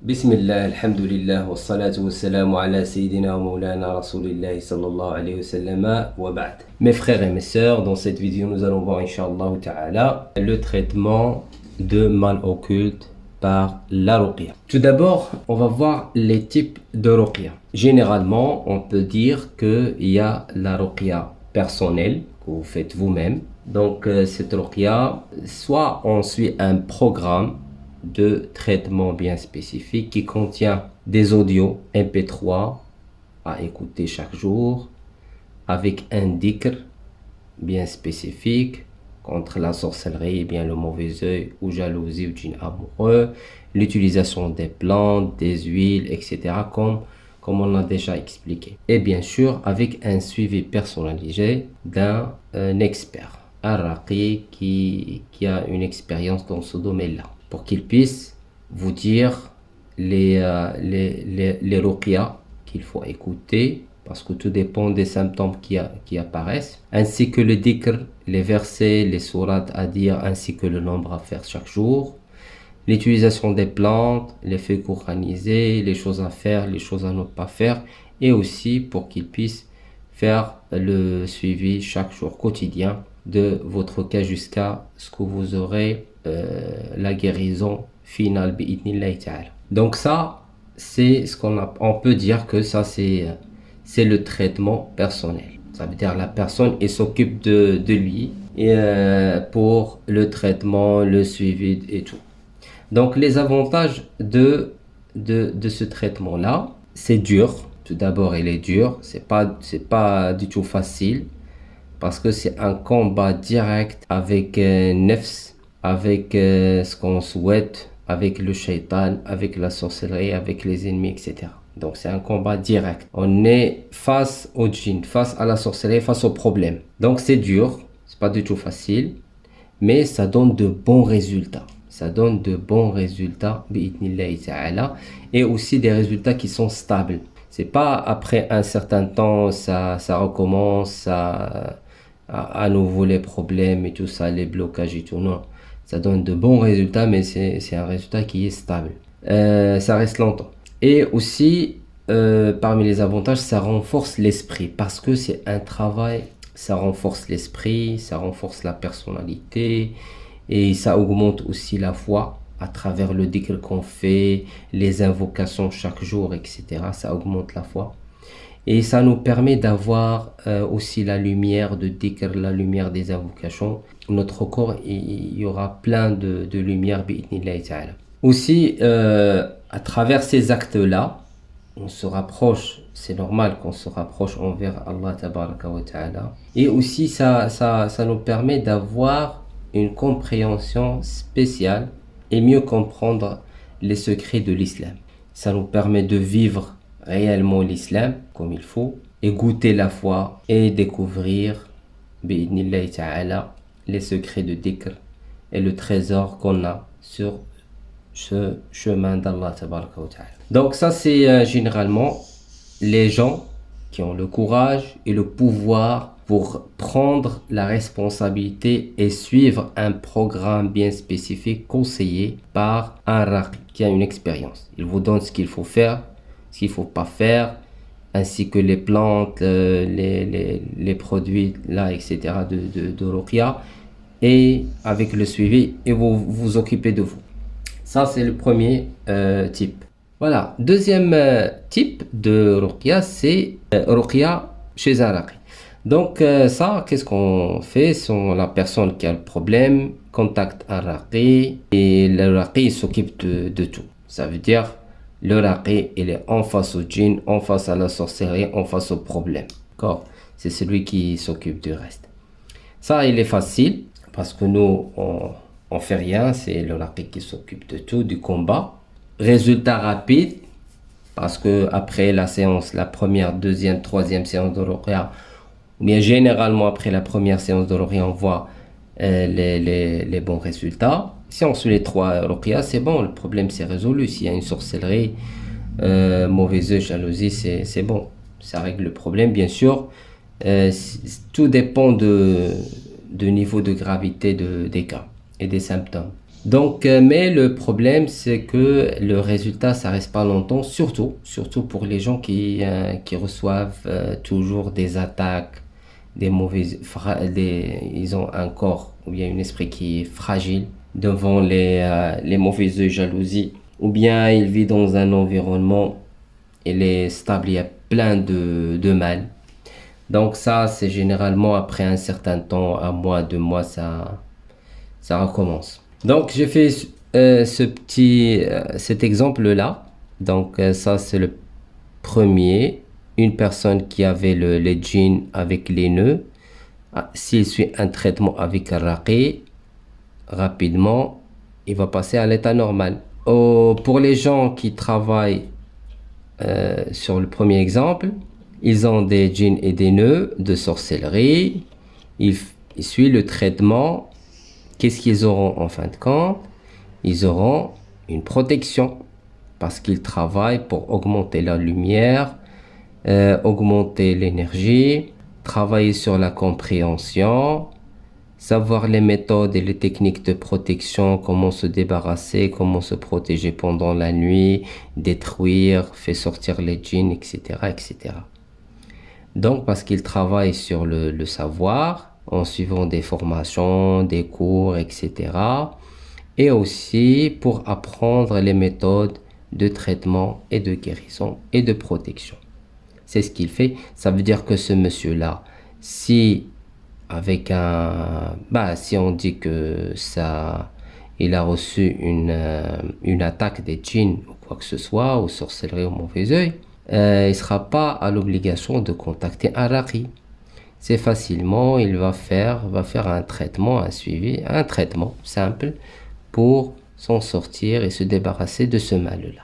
بسم الله الحمد لله والصلاة والسلام على سيدنا ومولانا رسول الله صلى الله عليه وسلم وبعد. Mes frères et mes sœurs, dans cette vidéo nous allons voir Inch'Allah Ta'ala le traitement de mal occulte par la ruqya. Tout d'abord, on va voir les types de ruqya. Généralement, on peut dire qu'il y a la ruqya personnelle que vous faites vous-même. Donc cette ruqya, soit on suit un programme de traitement bien spécifique qui contient des audios MP3 à écouter chaque jour avec un dhikr bien spécifique contre la sorcellerie, bien le mauvais œil ou jalousie ou djinn amoureux, l'utilisation des plantes, des huiles, etc. comme on a déjà expliqué. Et bien sûr avec un suivi personnalisé d'un expert, un raqi qui a une expérience dans ce domaine-là, pour qu'il puisse vous dire les ruqya qu'il faut écouter, parce que tout dépend des symptômes qui apparaissent, ainsi que le dhikr, les versets, les sourates à dire, ainsi que le nombre à faire chaque jour, l'utilisation des plantes, les faits couranisés, les choses à faire, les choses à ne pas faire, et aussi pour qu'il puisse faire le suivi chaque jour quotidien de votre cas jusqu'à ce que vous aurez la guérison finale bi'idnillahi ta'ala. Donc ça, c'est ce on peut dire que ça c'est le traitement personnel. Ça veut dire la personne elle s'occupe de lui et pour le traitement, le suivi et tout. Donc les avantages de ce traitement là, c'est dur. Tout d'abord il est dur, c'est pas du tout facile, parce que c'est un combat direct avec nefs, avec ce qu'on souhaite, avec le shaitan, avec la sorcellerie, avec les ennemis, etc. Donc c'est un combat direct. On est face au djinn, face à la sorcellerie, face au problème. Donc c'est dur, c'est pas du tout facile, mais ça donne de bons résultats. Ça donne de bons résultats, bi'idnillahi ta'ala, et aussi des résultats qui sont stables. C'est pas après un certain temps, ça recommence à nouveau les problèmes et tout ça, les blocages et tout. Non, ça donne de bons résultats, mais c'est un résultat qui est stable. Ça reste longtemps. Et aussi, parmi les avantages, ça renforce l'esprit, parce que c'est un travail, ça renforce l'esprit, ça renforce la personnalité, et ça augmente aussi la foi à travers le dhikr qu'on fait, les invocations chaque jour, etc. Ça augmente la foi. Et ça nous permet d'avoir aussi la lumière de dhikr, la lumière des invocations. Notre corps, il y aura plein de lumière, bi'idnillahi ta'ala. Aussi, à travers ces actes-là, on se rapproche, c'est normal qu'on se rapproche envers Allah tabaraka wa ta'ala. Et aussi, ça nous permet d'avoir une compréhension spéciale et mieux comprendre les secrets de l'islam. Ça nous permet de vivre réellement l'islam comme il faut, et goûter la foi et découvrir bi'idnillahi ta'ala les secrets de dhikr et le trésor qu'on a sur ce chemin d'Allah tabaraka wa ta'ala. Donc ça c'est généralement les gens qui ont le courage et le pouvoir pour prendre la responsabilité et suivre un programme bien spécifique conseillé par un raqi qui a une expérience. Il vous donne ce qu'il faut faire, ce qu'il ne faut pas faire, ainsi que les plantes, les produits là, etc. de ruqya, et avec le suivi, et vous vous occupez de vous. Ça c'est le premier type. Voilà, deuxième type de ruqya, c'est ruqya chez un raqi. Donc ça, qu'est-ce qu'on fait? La personne qui a le problème contacte un raqi, et le raqi s'occupe de tout. Ça veut dire le raqi, il est en face au djinn, en face à la sorcellerie, en face au problème. D'accord? C'est celui qui s'occupe du reste. Ça, il est facile, parce que nous, on fait rien, c'est le raqi qui s'occupe de tout, du combat. Résultat rapide, parce que après la séance, la première, deuxième, troisième séance de ruqya, ou bien généralement après la première séance de ruqya, on voit les bons résultats. Si on suit les 3 ruqya, c'est bon, le problème c'est résolu. S'il y a une sorcellerie, mauvais œil, jalousie, c'est bon, ça règle le problème. Bien sûr, tout dépend de niveau de gravité des cas et des symptômes. Donc, mais le problème, c'est que le résultat, ça reste pas longtemps, surtout pour les gens qui reçoivent toujours des attaques, ils ont un corps ou bien un esprit qui est fragile devant les mauvaises jalousies, ou bien il vit dans un environnement, il est stable, il y a plein de mal. Donc ça, c'est généralement après un certain temps, un mois, 2 mois, ça recommence. Donc j'ai fait cet exemple-là. Donc ça, c'est le premier. Une personne qui avait les djinns avec les nœuds. S'il suit un traitement avec un raqi, rapidement, il va passer à l'état normal. Pour les gens qui travaillent sur le premier exemple, ils ont des djinns et des nœuds de sorcellerie. Ils suivent le traitement. Qu'est-ce qu'ils auront en fin de compte? Ils auront une protection parce qu'ils travaillent pour augmenter la lumière, augmenter l'énergie, travailler sur la compréhension, savoir les méthodes et les techniques de protection, comment se débarrasser, comment se protéger pendant la nuit, détruire, faire sortir les djinns, etc., etc. Donc, parce qu'ils travaillent sur le savoir, en suivant des formations, des cours, etc. Et aussi pour apprendre les méthodes de traitement et de guérison et de protection. C'est ce qu'il fait. Ça veut dire que ce monsieur-là, si on dit que il a reçu une attaque des djinns ou quoi que ce soit, ou sorcellerie au mauvais œil, il ne sera pas à l'obligation de contacter un raqi. C'est facilement, il va faire un traitement, un suivi, un traitement simple pour s'en sortir et se débarrasser de ce mal-là.